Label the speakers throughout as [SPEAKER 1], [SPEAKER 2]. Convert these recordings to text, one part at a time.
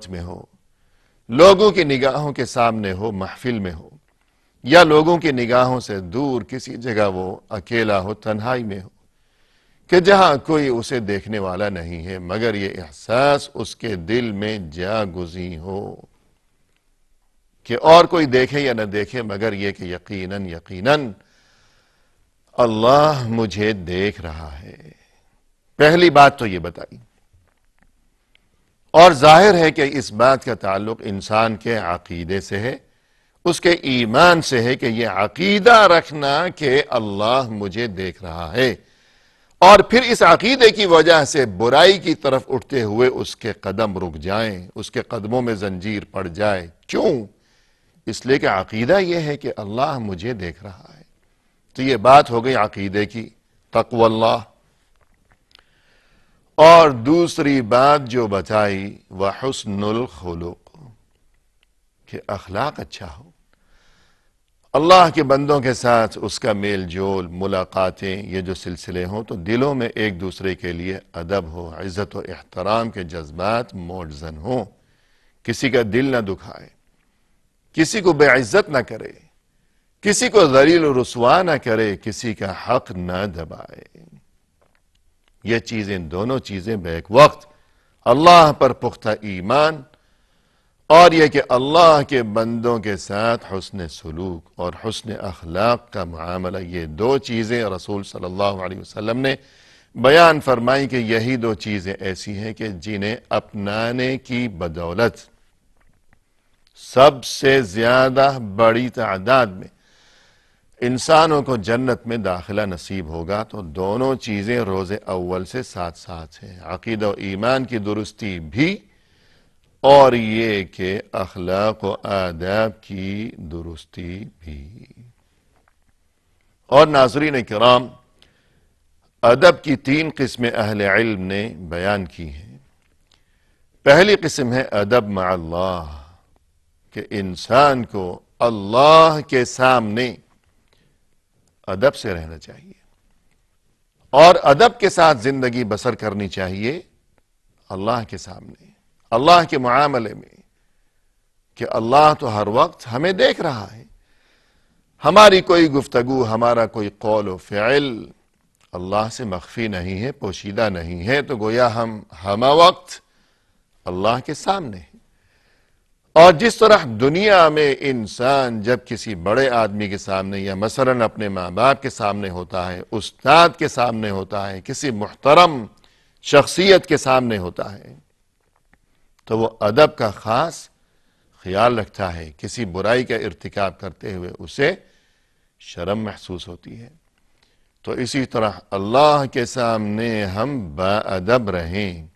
[SPEAKER 1] میں ہو، لوگوں کی نگاہوں کے سامنے ہو، محفل میں ہو، یا لوگوں کی نگاہوں سے دور کسی جگہ وہ اکیلا ہو، تنہائی میں ہو، کہ جہاں کوئی اسے دیکھنے والا نہیں ہے مگر یہ احساس اس کے دل میں جا گزی ہو کہ اور کوئی دیکھے یا نہ دیکھے مگر یہ کہ یقیناً یقیناً اللہ مجھے دیکھ رہا ہے۔ پہلی بات تو یہ بتائی، اور ظاہر ہے کہ اس بات کا تعلق انسان کے عقیدے سے ہے، اس کے ایمان سے ہے کہ یہ عقیدہ رکھنا کہ اللہ مجھے دیکھ رہا ہے، اور پھر اس عقیدے کی وجہ سے برائی کی طرف اٹھتے ہوئے اس کے قدم رک جائیں، اس کے قدموں میں زنجیر پڑ جائے۔ کیوں؟ اس لیے کہ عقیدہ یہ ہے کہ اللہ مجھے دیکھ رہا ہے۔ تو یہ بات ہو گئی عقیدے کی، تقوی اللہ۔ اور دوسری بات جو بتائی وحسن الخلق، کہ اخلاق اچھا ہو، اللہ کے بندوں کے ساتھ اس کا میل جول، ملاقاتیں، یہ جو سلسلے ہوں تو دلوں میں ایک دوسرے کے لیے ادب ہو، عزت و احترام کے جذبات موجزن ہوں، کسی کا دل نہ دکھائے، کسی کو بے عزت نہ کرے، کسی کو ذلیل و رسوا نہ کرے، کسی کا حق نہ دبائے۔ یہ چیزیں، دونوں چیزیں بیک وقت اللہ پر پختہ ایمان، اور یہ کہ اللہ کے بندوں کے ساتھ حسن سلوک اور حسن اخلاق کا معاملہ، یہ دو چیزیں رسول صلی اللہ علیہ وسلم نے بیان فرمائی کہ یہی دو چیزیں ایسی ہیں کہ جنہیں اپنانے کی بدولت سب سے زیادہ بڑی تعداد میں انسانوں کو جنت میں داخلہ نصیب ہوگا۔ تو دونوں چیزیں روز اول سے ساتھ ساتھ ہیں، عقیدہ و ایمان کی درستی بھی، اور یہ کہ اخلاق و آداب کی درستی بھی۔ اور ناظرین کرام، ادب کی تین قسمیں اہل علم نے بیان کی ہیں۔ پہلی قسم ہے ادب مع اللہ، کہ انسان کو اللہ کے سامنے ادب سے رہنا چاہیے، اور ادب کے ساتھ زندگی بسر کرنی چاہیے اللہ کے سامنے، اللہ کے معاملے میں، کہ اللہ تو ہر وقت ہمیں دیکھ رہا ہے، ہماری کوئی گفتگو، ہمارا کوئی قول و فعل اللہ سے مخفی نہیں ہے، پوشیدہ نہیں ہے، تو گویا ہم ہمہ وقت اللہ کے سامنے ہیں۔ اور جس طرح دنیا میں انسان جب کسی بڑے آدمی کے سامنے، یا مثلاً اپنے ماں باپ کے سامنے ہوتا ہے، استاد کے سامنے ہوتا ہے، کسی محترم شخصیت کے سامنے ہوتا ہے، تو وہ ادب کا خاص خیال رکھتا ہے، کسی برائی کا ارتکاب کرتے ہوئے اسے شرم محسوس ہوتی ہے۔ تو اسی طرح اللہ کے سامنے ہم با ادب رہیں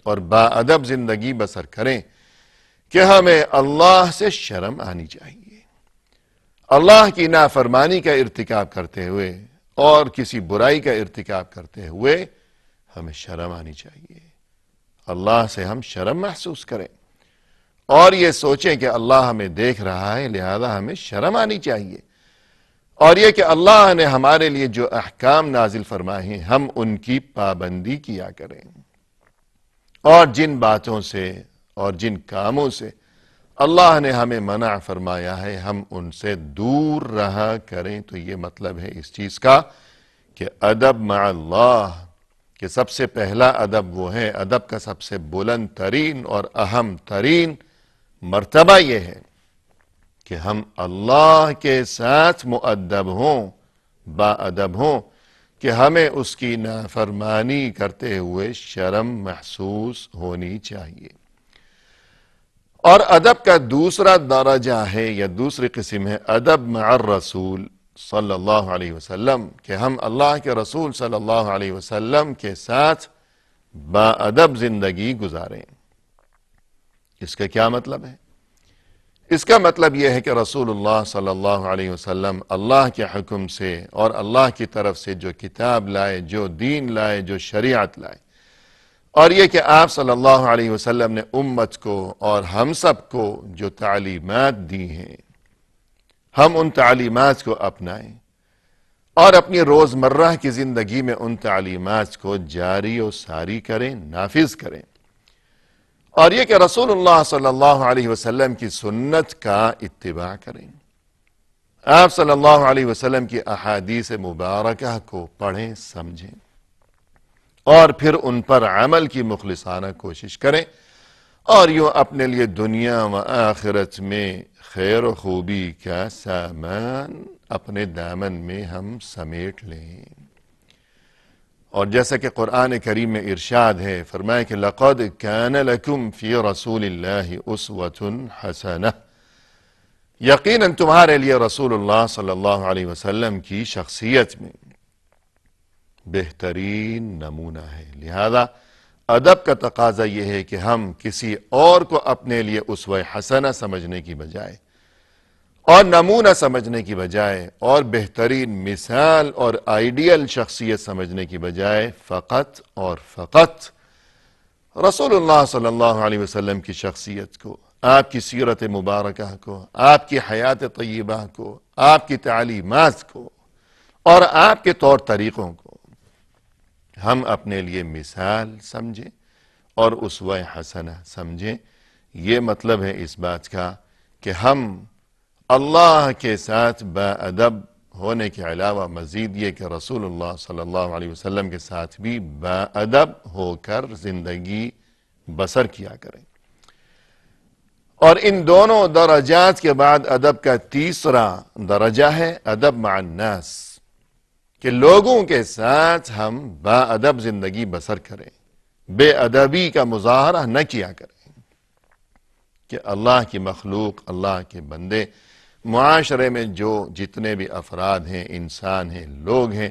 [SPEAKER 1] اور با ادب زندگی بسر کریں، کہ ہمیں اللہ سے شرم آنی چاہیے، اللہ کی نافرمانی کا ارتکاب کرتے ہوئے اور کسی برائی کا ارتکاب کرتے ہوئے ہمیں شرم آنی چاہیے، اللہ سے ہم شرم محسوس کریں، اور یہ سوچیں کہ اللہ ہمیں دیکھ رہا ہے، لہذا ہمیں شرم آنی چاہیے، اور یہ کہ اللہ نے ہمارے لیے جو احکام نازل فرمائے ہیں ہم ان کی پابندی کیا کریں، اور جن باتوں سے اور جن کاموں سے اللہ نے ہمیں منع فرمایا ہے ہم ان سے دور رہا کریں۔ تو یہ مطلب ہے اس چیز کا کہ ادب مع اللہ، کہ سب سے پہلا ادب وہ ہے، ادب کا سب سے بلند ترین اور اہم ترین مرتبہ یہ ہے کہ ہم اللہ کے ساتھ مؤدب ہوں، با ادب ہوں، کہ ہمیں اس کی نافرمانی کرتے ہوئے شرم محسوس ہونی چاہیے۔ اور ادب کا دوسرا درجہ ہے یا دوسری قسم ہے ادب مع الرسول صلی اللہ علیہ وسلم، کہ ہم اللہ کے رسول صلی اللہ علیہ وسلم کے ساتھ با ادب زندگی گزاریں۔ اس کا کیا مطلب ہے؟ اس کا مطلب یہ ہے کہ رسول اللہ صلی اللہ علیہ وسلم اللہ کے حکم سے اور اللہ کی طرف سے جو کتاب لائے، جو دین لائے، جو شریعت لائے، اور یہ کہ آپ صلی اللہ علیہ وسلم نے امت کو اور ہم سب کو جو تعلیمات دی ہیں ہم ان تعلیمات کو اپنائیں، اور اپنی روزمرہ کی زندگی میں ان تعلیمات کو جاری و ساری کریں، نافذ کریں، اور یہ کہ رسول اللہ صلی اللہ علیہ وسلم کی سنت کا اتباع کریں، آپ صلی اللہ علیہ وسلم کی احادیث مبارکہ کو پڑھیں سمجھیں اور پھر ان پر عمل کی مخلصانہ کوشش کریں، اور یوں اپنے لیے دنیا و آخرت میں خیر و خوبی کا سامان اپنے دامن میں ہم سمیٹ لیں۔ اور جیسا کہ قرآن کریم میں ارشاد ہے، فرمائے کہ لَقَدْ كَانَ لَكُمْ فِي رَسُولِ اللَّهِ أُسْوَةٌ حَسَنَةٌ، یقیناً تمہارے لیے رسول اللہ صلی اللہ علیہ وسلم کی شخصیت میں بہترین نمونہ ہے۔ لہذا ادب کا تقاضا یہ ہے کہ ہم کسی اور کو اپنے لیے اسوہ حسنہ سمجھنے کی بجائے اور نمونہ سمجھنے کی بجائے اور بہترین مثال اور آئیڈیل شخصیت سمجھنے کی بجائے فقط اور فقط رسول اللہ صلی اللہ علیہ وسلم کی شخصیت کو، آپ کی سیرت مبارکہ کو، آپ کی حیات طیبہ کو، آپ کی تعلیمات کو اور آپ کے طور طریقوں کو ہم اپنے لیے مثال سمجھیں اور اسوہ حسنہ سمجھیں۔ یہ مطلب ہے اس بات کا کہ ہم اللہ کے ساتھ با ادب ہونے کے علاوہ مزید یہ کہ رسول اللہ صلی اللہ علیہ وسلم کے ساتھ بھی با ادب ہو کر زندگی بسر کیا کریں۔ اور ان دونوں درجات کے بعد ادب کا تیسرا درجہ ہے ادب مع الناس، کہ لوگوں کے ساتھ ہم با ادب زندگی بسر کریں، بے ادبی کا مظاہرہ نہ کیا کریں، کہ اللہ کی مخلوق، اللہ کے بندے، معاشرے میں جو جتنے بھی افراد ہیں، انسان ہیں، لوگ ہیں،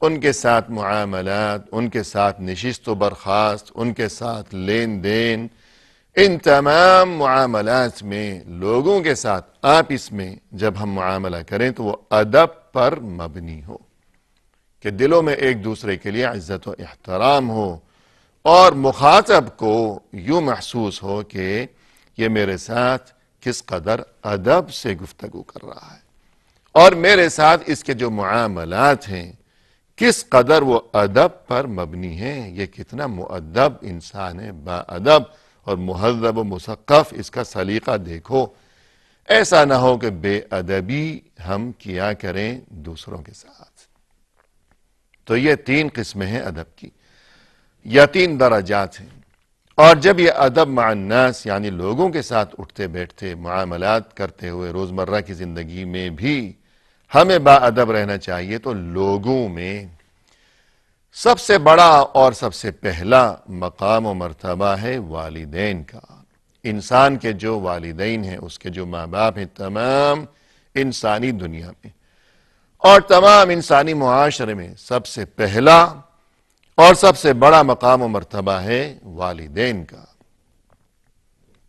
[SPEAKER 1] ان کے ساتھ معاملات، ان کے ساتھ نشست و برخاست، ان کے ساتھ لین دین، ان تمام معاملات میں لوگوں کے ساتھ آپس میں جب ہم معاملہ کریں تو وہ ادب پر مبنی ہو، کہ دلوں میں ایک دوسرے کے لیے عزت و احترام ہو اور مخاطب کو یوں محسوس ہو کہ یہ میرے ساتھ کس قدر ادب سے گفتگو کر رہا ہے، اور میرے ساتھ اس کے جو معاملات ہیں کس قدر وہ ادب پر مبنی ہیں، یہ کتنا مؤدب انسان ہے، با ادب اور مہذب و مثقف، اس کا سلیقہ دیکھو۔ ایسا نہ ہو کہ بے ادبی ہم کیا کریں دوسروں کے ساتھ۔ تو یہ تین قسمیں ہیں ادب کی، یا تین درجات ہیں، اور جب یہ ادب مع الناس یعنی لوگوں کے ساتھ اٹھتے بیٹھتے معاملات کرتے ہوئے روزمرہ کی زندگی میں بھی ہمیں با ادب رہنا چاہیے، تو لوگوں میں سب سے بڑا اور سب سے پہلا مقام و مرتبہ ہے والدین کا۔ انسان کے جو والدین ہیں، اس کے جو ماں باپ ہیں، تمام انسانی دنیا میں اور تمام انسانی معاشرے میں سب سے پہلا اور سب سے بڑا مقام و مرتبہ ہے والدین کا۔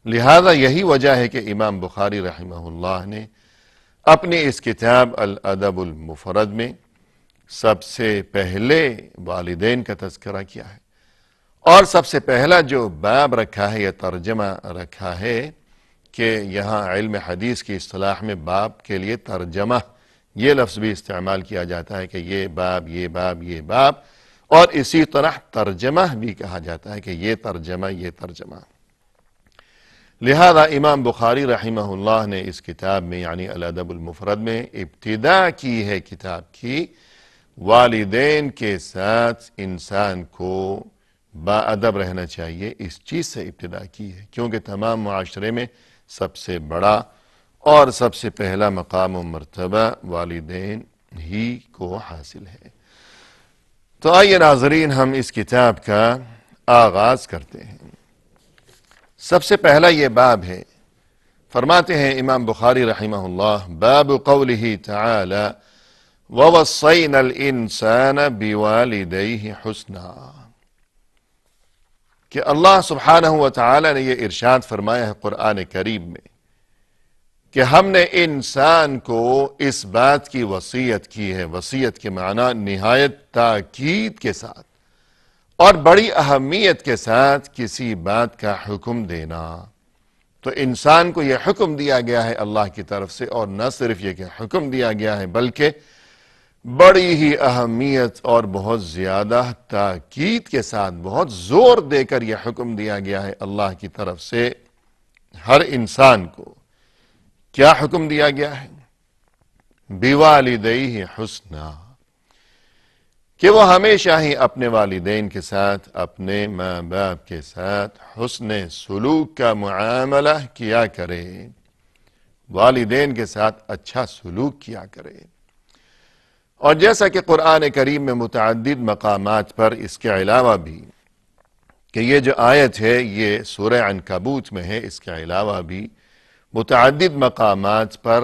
[SPEAKER 1] لہذا یہی وجہ ہے کہ امام بخاری رحمہ اللہ نے اپنی اس کتاب الادب المفرد میں سب سے پہلے والدین کا تذکرہ کیا ہے، اور سب سے پہلا جو باب رکھا ہے یا ترجمہ رکھا ہے، کہ یہاں علم حدیث کی اصطلاح میں باب کے لیے ترجمہ یہ لفظ بھی استعمال کیا جاتا ہے، کہ یہ باب، یہ باب، یہ باب، اور اسی طرح ترجمہ بھی کہا جاتا ہے کہ یہ ترجمہ، یہ ترجمہ۔ لہذا امام بخاری رحمہ اللہ نے اس کتاب میں یعنی الادب المفرد میں ابتدا کی ہے کتاب کی، والدین کے ساتھ انسان کو با ادب رہنا چاہیے، اس چیز سے ابتدا کی ہے، کیونکہ تمام معاشرے میں سب سے بڑا اور سب سے پہلا مقام و مرتبہ والدین ہی کو حاصل ہے۔ تو آئیے ناظرین، ہم اس کتاب کا آغاز کرتے ہیں۔ سب سے پہلا یہ باب ہے، فرماتے ہیں امام بخاری رحمہ اللہ، باب قوله تعالی وَوَصَّيْنَا الْإِنسَانَ بِوَالِدَيْهِ حُسْنًا، کہ اللہ سبحانہ وتعالی نے یہ ارشاد فرمایا ہے قرآن کریم میں کہ ہم نے انسان کو اس بات کی وصیت کی ہے، وصیت کے معنی نہایت تاکید کے ساتھ اور بڑی اہمیت کے ساتھ کسی بات کا حکم دینا۔ تو انسان کو یہ حکم دیا گیا ہے اللہ کی طرف سے، اور نہ صرف یہ کہ حکم دیا گیا ہے بلکہ بڑی ہی اہمیت اور بہت زیادہ تاکید کے ساتھ بہت زور دے کر یہ حکم دیا گیا ہے اللہ کی طرف سے ہر انسان کو۔ کیا حکم دیا گیا ہے؟ بِوَالِدَيْهِ حُسْنًا، کہ وہ ہمیشہ ہی اپنے والدین کے ساتھ، اپنے ماں باپ کے ساتھ حسن سلوک کا معاملہ کیا کرے، والدین کے ساتھ اچھا سلوک کیا کرے۔ اور جیسا کہ قرآن کریم میں متعدد مقامات پر اس کے علاوہ بھی، کہ یہ جو آیت ہے یہ سورہ عنکبوت میں ہے، اس کے علاوہ بھی متعدد مقامات پر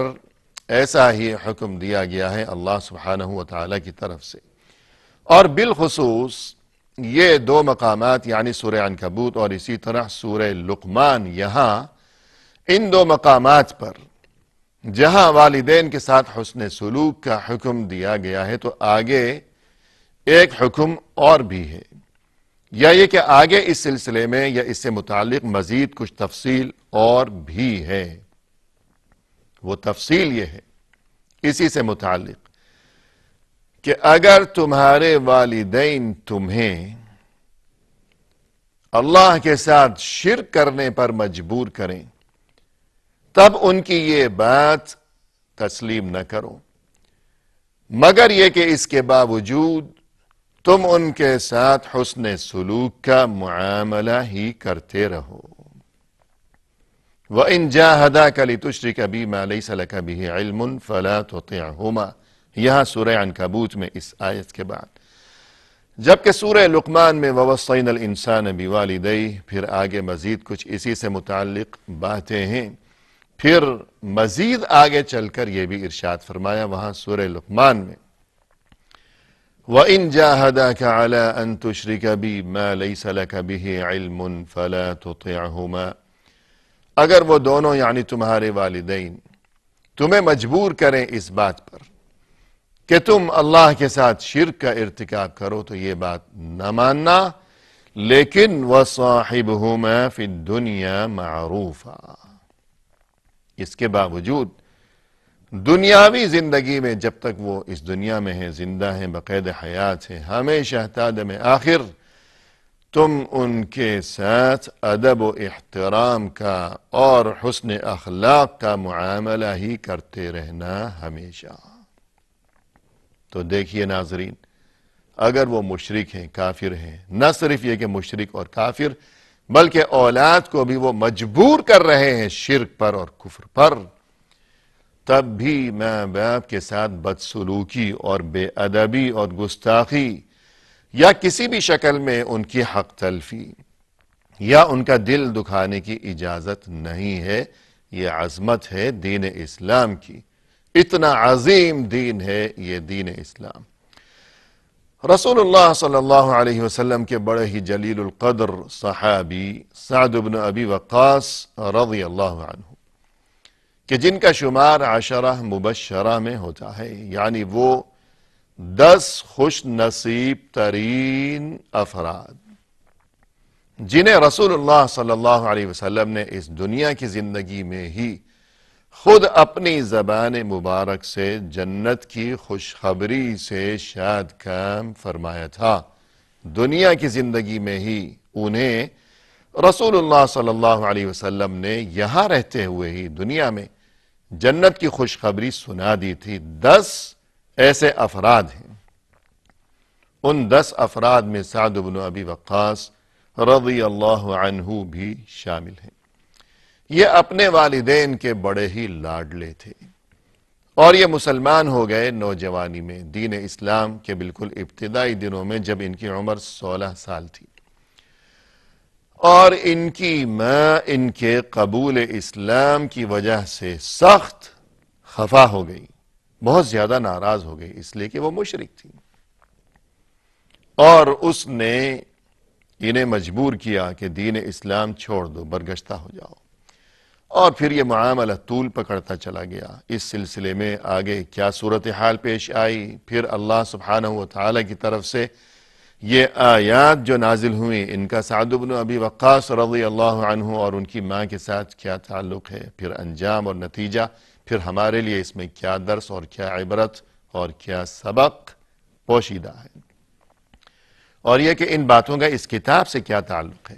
[SPEAKER 1] ایسا ہی حکم دیا گیا ہے اللہ سبحانہ وتعالی کی طرف سے۔ اور بالخصوص یہ دو مقامات یعنی سورہ عنکبوت اور اسی طرح سورہ لقمان، یہاں ان دو مقامات پر جہاں والدین کے ساتھ حسن سلوک کا حکم دیا گیا ہے، تو آگے ایک حکم اور بھی ہے، یا یہ کہ آگے اس سلسلے میں یا اس سے متعلق مزید کچھ تفصیل اور بھی ہے۔ وہ تفصیل یہ ہے اسی سے متعلق کہ اگر تمہارے والدین تمہیں اللہ کے ساتھ شرک کرنے پر مجبور کریں، تب ان کی یہ بات تسلیم نہ کرو، مگر یہ کہ اس کے باوجود تم ان کے ساتھ حسن سلوک کا معاملہ ہی کرتے رہو۔ وَإِن جَاهَدَاكَ لِتُشْرِكَ بِي مَا لَيْسَ لَكَ بِهِ عِلْمٌ فَلَا تُطِعْهُمَا، یہاں سورہ عنکبوت میں اس آیت کے بعد، جبکہ سورہ لقمان میں وَوَصَّيْنَا الْإِنسَانَ بِوَالِدَيْهِ پھر آگے مزید کچھ اسی سے متعلق باتیں ہیں۔ پھر مزید آگے چل کر یہ بھی ارشاد فرمایا وہاں سورہ لقمان میں، وَإِن جَاهَدَاكَ عَلَىٰ أَن تُشْرِكَ بِي مَا لَيْسَ لَكَ بِهِ عِلْمٌ فَلَا تُطِعْهُمَا، اگر وہ دونوں یعنی تمہارے والدین تمہیں مجبور کریں اس بات پر کہ تم اللہ کے ساتھ شرک کا ارتکاب کرو، تو یہ بات نہ ماننا، لیکن وَصَاحِبْهُمَا فِي الدُّنْيَا مَعْرُوفًا، اس کے باوجود دنیاوی زندگی میں جب تک وہ اس دنیا میں ہیں، زندہ ہیں، بقید حیات ہیں، ہمیشہ تا دم آخر تم ان کے ساتھ ادب و احترام کا اور حسن اخلاق کا معاملہ ہی کرتے رہنا ہمیشہ۔ تو دیکھیے ناظرین، اگر وہ مشرک ہیں، کافر ہیں، نہ صرف یہ کہ مشرک اور کافر بلکہ اولاد کو بھی وہ مجبور کر رہے ہیں شرک پر اور کفر پر، تب بھی ماں باپ کے ساتھ بدسلوکی اور بے ادبی اور گستاخی یا کسی بھی شکل میں ان کی حق تلفی یا ان کا دل دکھانے کی اجازت نہیں ہے۔ یہ عظمت ہے دین اسلام کی، اتنا عظیم دین ہے یہ دین اسلام۔ رسول اللہ صلی اللہ علیہ وسلم کے بڑے ہی جلیل القدر صحابی سعد بن ابی وقاص رضی اللہ عنہ، کہ جن کا شمار 10 مبشرہ میں ہوتا ہے، یعنی وہ 10 خوش نصیب ترین افراد جنہیں رسول اللہ صلی اللہ علیہ وسلم نے اس دنیا کی زندگی میں ہی خود اپنی زبان مبارک سے جنت کی خوشخبری سے شاد کام فرمایا تھا۔ دنیا کی زندگی میں ہی انہیں رسول اللہ صلی اللہ علیہ وسلم نے یہاں رہتے ہوئے ہی دنیا میں جنت کی خوشخبری سنا دی تھی۔ 10 ایسے افراد ہیں، ان 10 افراد میں سعد بن ابی وقاص رضی اللہ عنہ بھی شامل ہیں۔ یہ اپنے والدین کے بڑے ہی لاڈلے تھے، اور یہ مسلمان ہو گئے نوجوانی میں، دین اسلام کے بالکل ابتدائی دنوں میں، جب ان کی عمر 16 سال تھی، اور ان کی ماں ان کے قبول اسلام کی وجہ سے سخت خفا ہو گئی، بہت زیادہ ناراض ہو گئی، اس لیے کہ وہ مشرک تھی، اور اس نے انہیں مجبور کیا کہ دین اسلام چھوڑ دو، برگشتہ ہو جاؤ۔ اور پھر یہ معاملہ طول پکڑتا چلا گیا۔ اس سلسلے میں آگے کیا صورتحال پیش آئی، پھر اللہ سبحانہ وتعالی کی طرف سے یہ آیات جو نازل ہوئیں، ان کا سعد بن ابی وقاص رضی اللہ عنہ اور ان کی ماں کے ساتھ کیا تعلق ہے، پھر انجام اور نتیجہ، پھر ہمارے لیے اس میں کیا درس اور کیا عبرت اور کیا سبق پوشیدہ ہے، اور یہ کہ ان باتوں کا اس کتاب سے کیا تعلق ہے،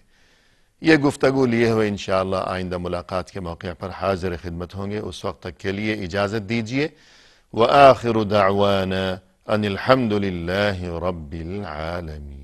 [SPEAKER 1] یہ گفتگو لیے ہوئے انشاءاللہ آئندہ ملاقات کے موقع پر حاضر خدمت ہوں گے۔ اس وقت تک کے لیے اجازت دیجیے۔ وآخر دعوانا ان الحمد للہ رب العالمین۔